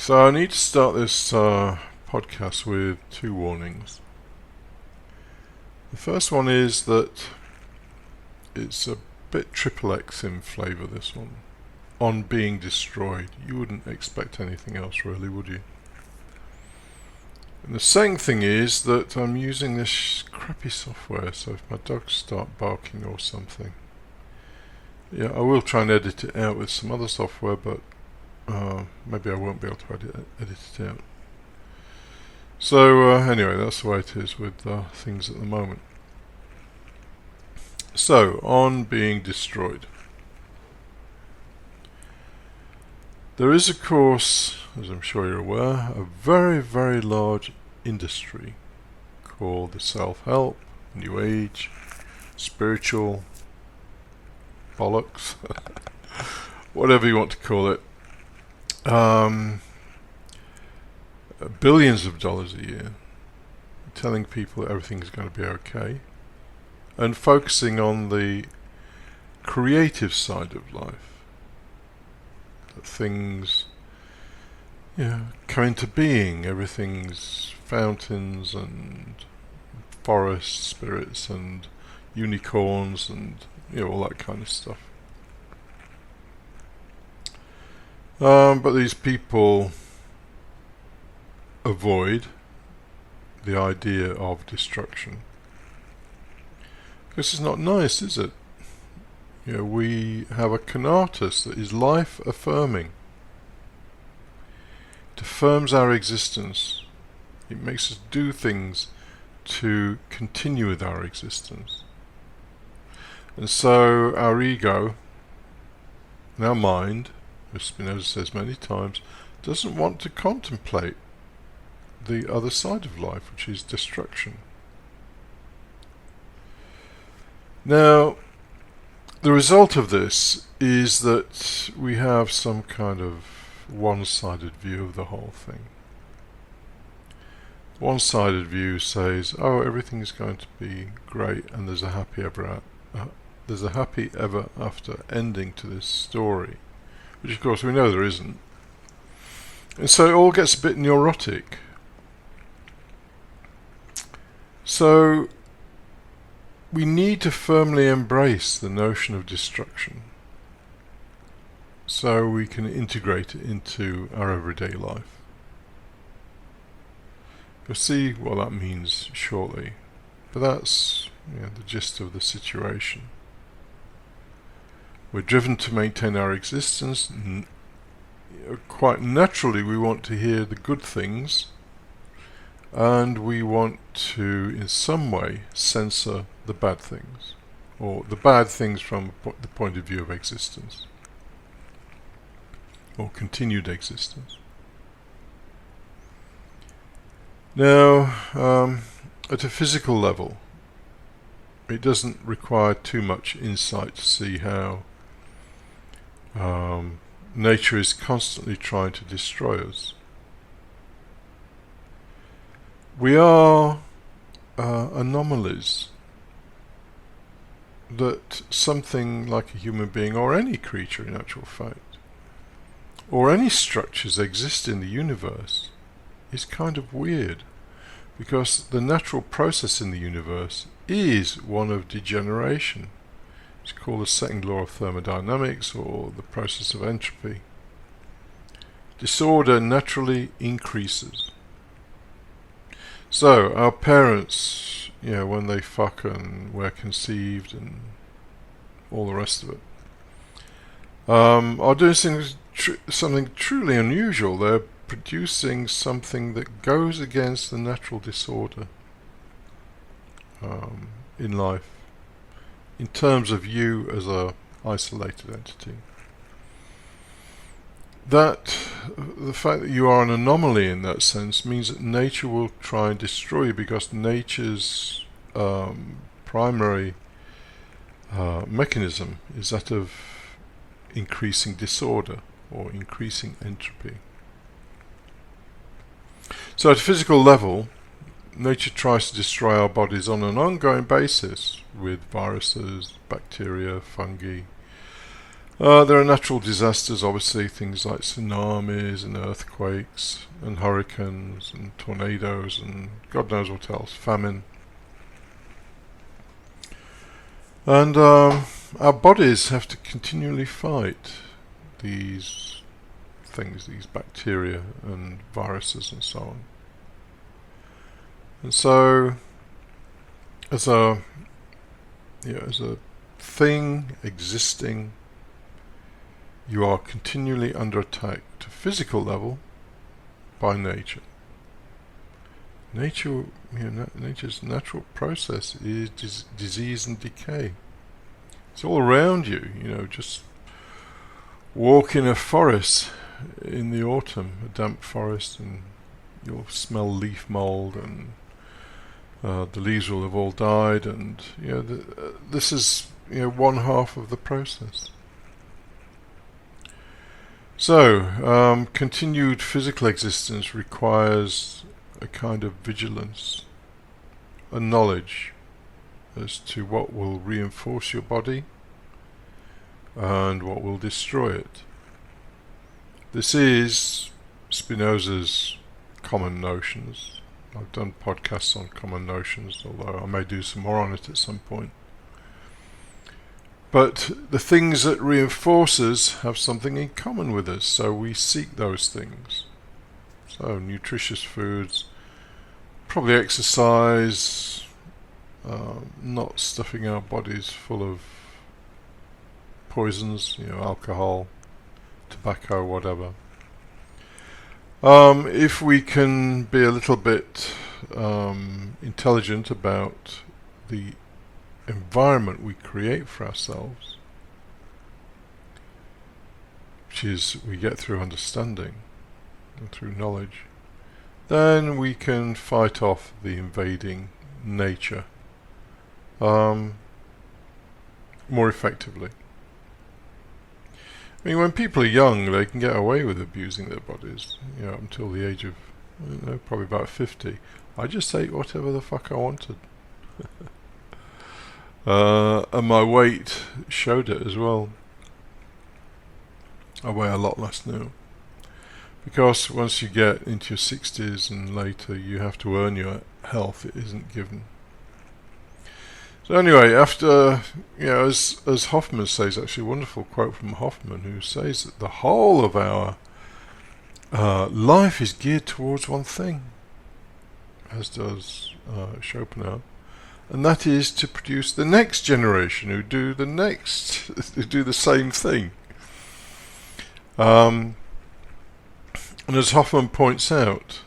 So I need to start this podcast with two warnings. The first one is that it's a bit triple X in flavour, this one. On being destroyed. You wouldn't expect anything else really, would you? And the second thing is that I'm using this crappy software, so if my dogs start barking or something, yeah, I will try and edit it out with some other software, but maybe I won't be able to edit it out. So anyway, that's the way it is with things at the moment. So, on being destroyed. There is, of course, as I'm sure you're aware, a very, very large industry called the self-help, New Age, spiritual, bollocks, whatever you want to call it. Billions of dollars a year, telling people that everything's going to be okay, and focusing on the creative side of life. That things, come into being. Everything's fountains and forest spirits and unicorns and all that kind of stuff. But these people avoid the idea of destruction. Because it's not nice, is it? We have a conatus that is life-affirming. It affirms our existence. It makes us do things to continue with our existence. And so our ego, and our mind, as Spinoza says many times, doesn't want to contemplate the other side of life, which is destruction. Now, the result of this is that we have some kind of one-sided view of the whole thing. One-sided view says, "Oh, everything's going to be great, and there's a happy ever after ending to this story," which, of course, we know there isn't. And so it all gets a bit neurotic. So we need to firmly embrace the notion of destruction so we can integrate it into our everyday life. We'll see what that means shortly, but that's the gist of the situation. We're driven to maintain our existence. Quite naturally we want to hear the good things, and we want to in some way censor the bad things, or the bad things from the point of view of existence, or continued existence. Now, at a physical level, it doesn't require too much insight to see how nature is constantly trying to destroy us. We are anomalies that something like a human being, or any creature in actual fact, or any structures exist in the universe, is kind of weird, because the natural process in the universe is one of degeneration. It's called the second law of thermodynamics, or the process of entropy. Disorder naturally increases. So our parents, when they fuck and were conceived and all the rest of it, are doing something truly unusual. They're producing something that goes against the natural disorder in life, in terms of you as a isolated entity. The fact that you are an anomaly in that sense means that nature will try and destroy you, because nature's primary mechanism is that of increasing disorder or increasing entropy. So at a physical level, nature tries to destroy our bodies on an ongoing basis with viruses, bacteria, fungi, There are natural disasters, obviously, things like tsunamis and earthquakes and hurricanes and tornadoes and God knows what else, famine. And our bodies have to continually fight these things, these bacteria and viruses and so on. And so, as a thing existing, you are continually under attack to physical level by nature. Nature's natural process is disease and decay. It's all around you. Just walk in a forest in the autumn, a damp forest, and you'll smell leaf mold, and the leaves will have all died, and this is one half of the process. So, continued physical existence requires a kind of vigilance, a knowledge as to what will reinforce your body and what will destroy it. This is Spinoza's common notions. I've done podcasts on common notions, although I may do some more on it at some point. But the things that reinforce us have something in common with us, so we seek those things. So nutritious foods, probably exercise, not stuffing our bodies full of poisons, alcohol, tobacco, whatever. If we can be a little bit intelligent about the environment we create for ourselves, which is we get through understanding and through knowledge, then we can fight off the invading nature more effectively. I mean, when people are young, they can get away with abusing their bodies, until the age of, probably about 50. I just ate whatever the fuck I wanted. And my weight showed it as well. I weigh a lot less now. Because once you get into your 60s and later, you have to earn your health. It isn't given. So anyway, after, as Hoffman says, actually a wonderful quote from Hoffman, who says that the whole of our life is geared towards one thing, as does Schopenhauer, and that is to produce the next generation who do the same thing. And as Hoffman points out,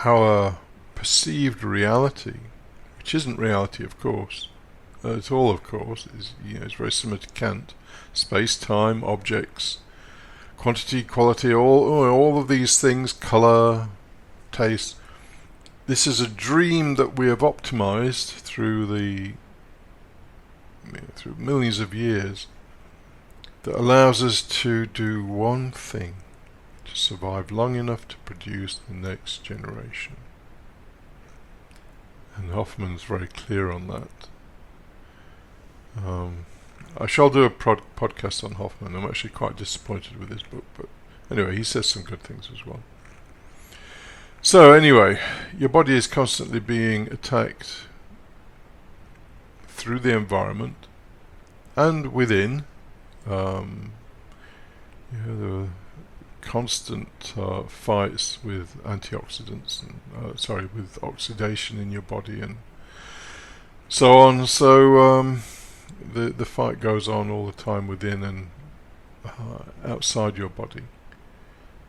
our perceived reality, which isn't reality, of course, at all, of course, it's very similar to Kant. Space, time, objects, quantity, quality, all of these things, colour, taste. This is a dream that we have optimized through millions of years, that allows us to do one thing, to survive long enough to produce the next generation. And Hoffman's very clear on that. I shall do a podcast on Hoffman. I'm actually quite disappointed with his book, but anyway, he says some good things as well. So anyway, your body is constantly being attacked through the environment and within. The constant fights with antioxidants and with oxidation in your body and so on. So the fight goes on all the time within and outside your body.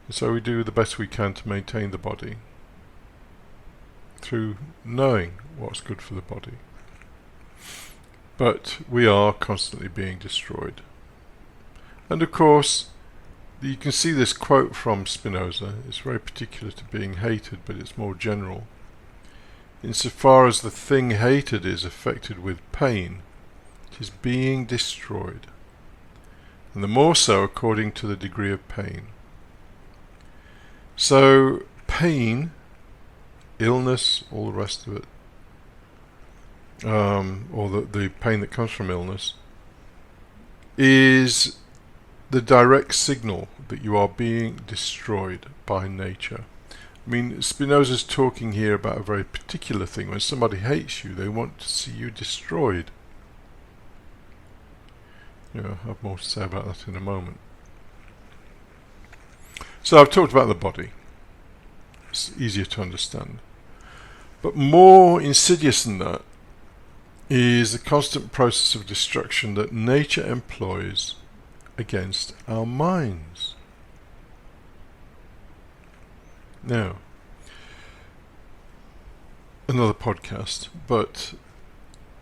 So we do the best we can to maintain the body through knowing what's good for the body. But we are constantly being destroyed. And of course, you can see this quote from Spinoza. It's very particular to being hated, but it's more general. Insofar as the thing hated is affected with pain, it is being destroyed, and the more so according to the degree of pain. So pain, illness, all the rest of it, or the pain that comes from illness, is the direct signal that you are being destroyed by nature. I mean, Spinoza's talking here about a very particular thing. When somebody hates you, they want to see you destroyed. I'll have more to say about that in a moment. So I've talked about the body. It's easier to understand. But more insidious than that is the constant process of destruction that nature employs against our minds. Now, another podcast, but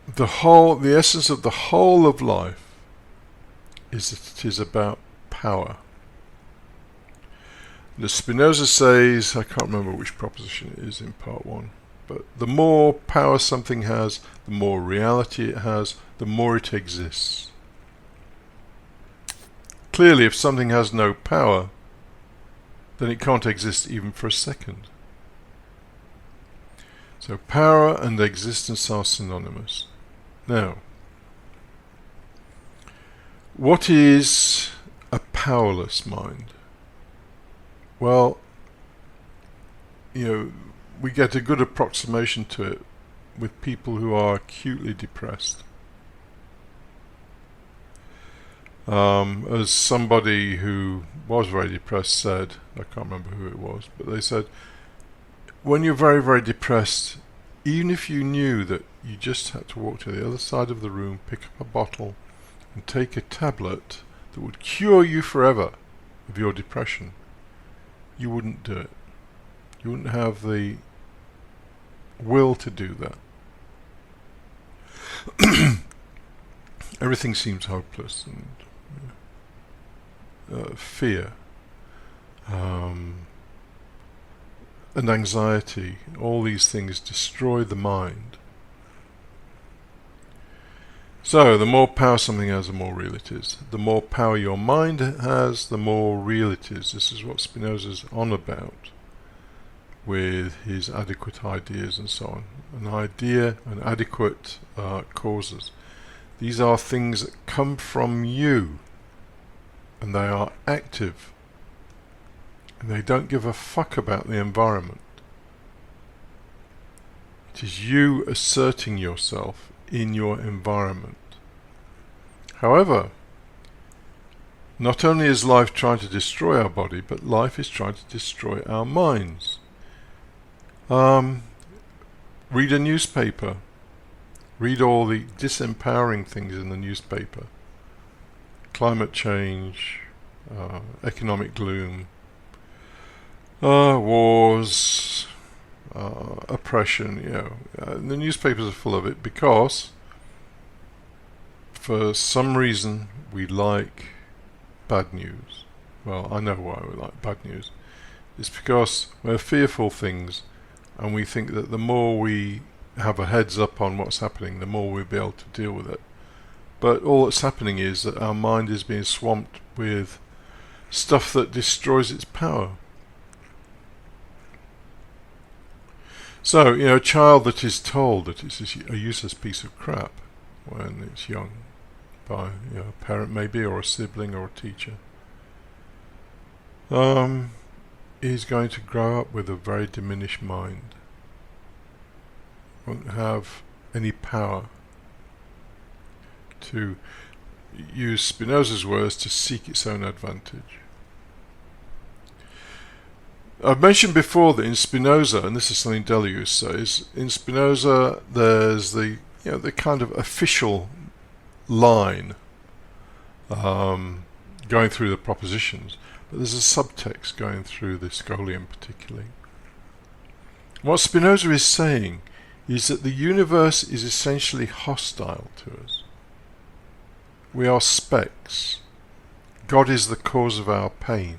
the essence of the whole of life is that it is about power. The Spinoza says, I can't remember which proposition it is in part 1, but the more power something has, the more reality it has, the more it exists. Clearly, if something has no power, then it can't exist even for a second. So power and existence are synonymous. Now, what is a powerless mind? Well, we get a good approximation to it with people who are acutely depressed. As somebody who was very depressed said, I can't remember who it was, but they said, when you're very, very depressed, even if you knew that you just had to walk to the other side of the room, pick up a bottle, and take a tablet that would cure you forever of your depression, you wouldn't do it. You wouldn't have the will to do that. Everything seems hopeless, and fear and anxiety, all these things destroy the mind. So the more power something has, the more real it is. The more power your mind has, the more real it is. This is what Spinoza's on about with his adequate ideas and so on. An idea and adequate causes. These are things that come from you, and they are active, and they don't give a fuck about the environment. It is you asserting yourself in your environment. However, not only is life trying to destroy our body, but life is trying to destroy our minds. Read a newspaper. Read all the disempowering things in the newspaper. Climate change, economic gloom, wars, oppression, the newspapers are full of it because for some reason we like bad news. Well, I know why we like bad news. It's because we're fearful things, and we think that the more we have a heads up on what's happening, the more we'll be able to deal with it. But all that's happening is that our mind is being swamped with stuff that destroys its power. So, a child that is told that it's a useless piece of crap when it's young, by a parent maybe, or a sibling, or a teacher, is going to grow up with a very diminished mind. Won't have any power, to use Spinoza's words, to seek its own advantage. I've mentioned before that in Spinoza, and this is something Deleuze says, in Spinoza there's the kind of official line going through the propositions, but there's a subtext going through the scholium particularly. What Spinoza is saying is that the universe is essentially hostile to us. We are specks. God is the cause of our pain.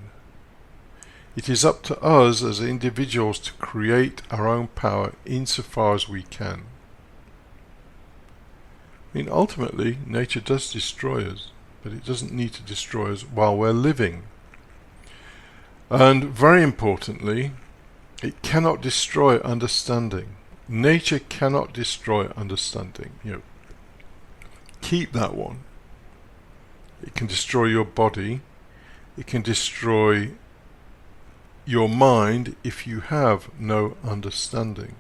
It is up to us as individuals to create our own power insofar as we can. Ultimately, nature does destroy us, but it doesn't need to destroy us while we're living. And very importantly, it cannot destroy understanding. Nature cannot destroy understanding. Keep that one. It can destroy your body. It can destroy your mind if you have no understanding.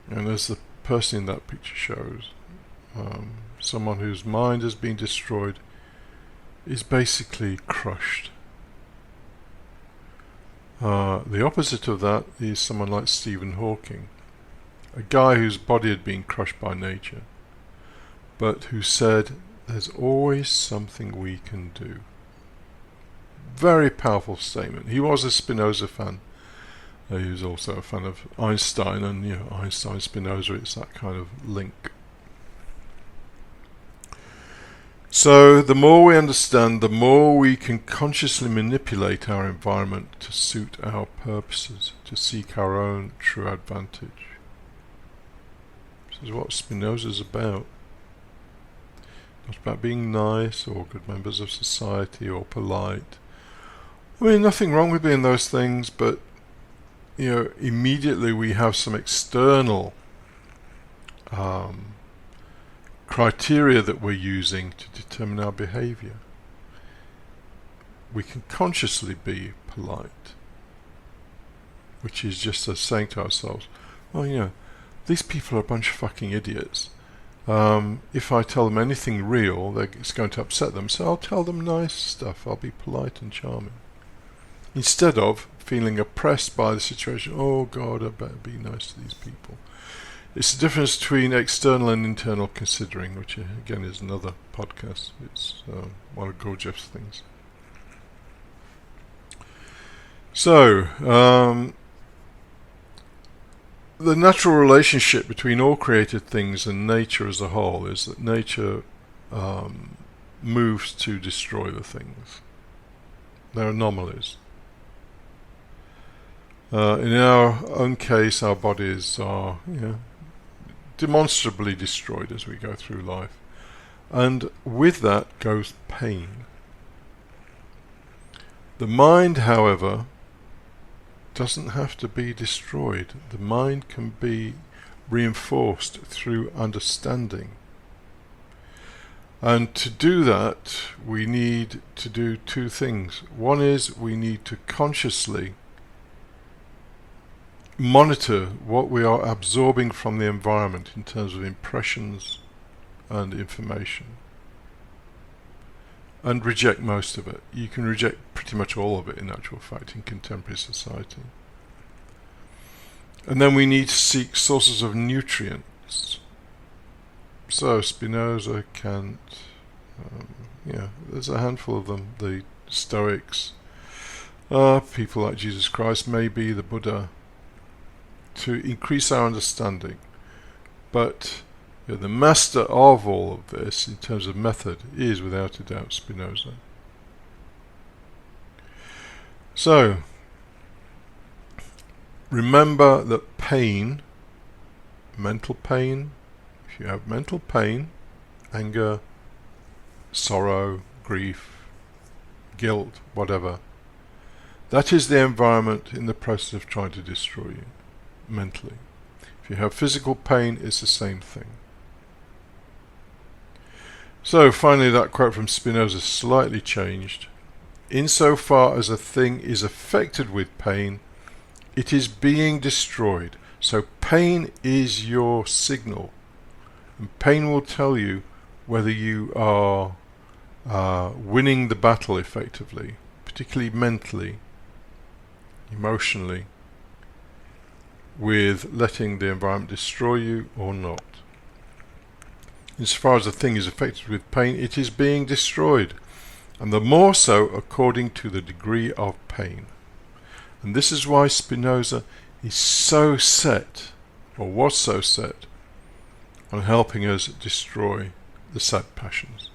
And as the person in that picture shows, someone whose mind has been destroyed is basically crushed. The opposite of that is someone like Stephen Hawking, a guy whose body had been crushed by nature, but who said, "There's always something we can do." Very powerful statement. He was a Spinoza fan. He was also a fan of Einstein, and Einstein, Spinoza, it's that kind of link. So the more we understand, the more we can consciously manipulate our environment to suit our purposes, to seek our own true advantage. This is what Spinoza's about. Not about being nice or good members of society or polite. I mean, nothing wrong with being those things, but immediately we have some external criteria that we're using to determine our behavior. We can consciously be polite, which is just us saying to ourselves, well, these people are a bunch of fucking idiots. If I tell them anything real, it's going to upset them, so I'll tell them nice stuff. I'll be polite and charming. Instead of feeling oppressed by the situation, oh God, I better be nice to these people. It's the difference between external and internal considering, which again is another podcast. It's one of Gurdjieff's things. So, the natural relationship between all created things and nature as a whole is that nature moves to destroy the things. They're anomalies. In our own case, our bodies are demonstrably destroyed as we go through life. And with that goes pain. The mind, however, doesn't have to be destroyed. The mind can be reinforced through understanding. And to do that, we need to do two things. One is we need to consciously monitor what we are absorbing from the environment in terms of impressions and information, and reject most of it. You can reject pretty much all of it in actual fact in contemporary society. And then we need to seek sources of nutrients. So Spinoza, Kant, there's a handful of them. The Stoics, people like Jesus Christ, maybe the Buddha, to increase our understanding. But the master of all of this in terms of method is without a doubt Spinoza. So remember that pain, mental pain, if you have mental pain, anger, sorrow, grief, guilt, whatever, that is the environment in the process of trying to destroy you mentally. If you have physical pain, it's the same thing. So finally, that quote from Spinoza slightly changed. Insofar as a thing is affected with pain, it is being destroyed. So pain is your signal. And pain will tell you whether you are winning the battle effectively, particularly mentally, emotionally, with letting the environment destroy you or not. As far as a thing is affected with pain, it is being destroyed, and the more so according to the degree of pain. And this is why Spinoza is so set, or was so set, on helping us destroy the sad passions.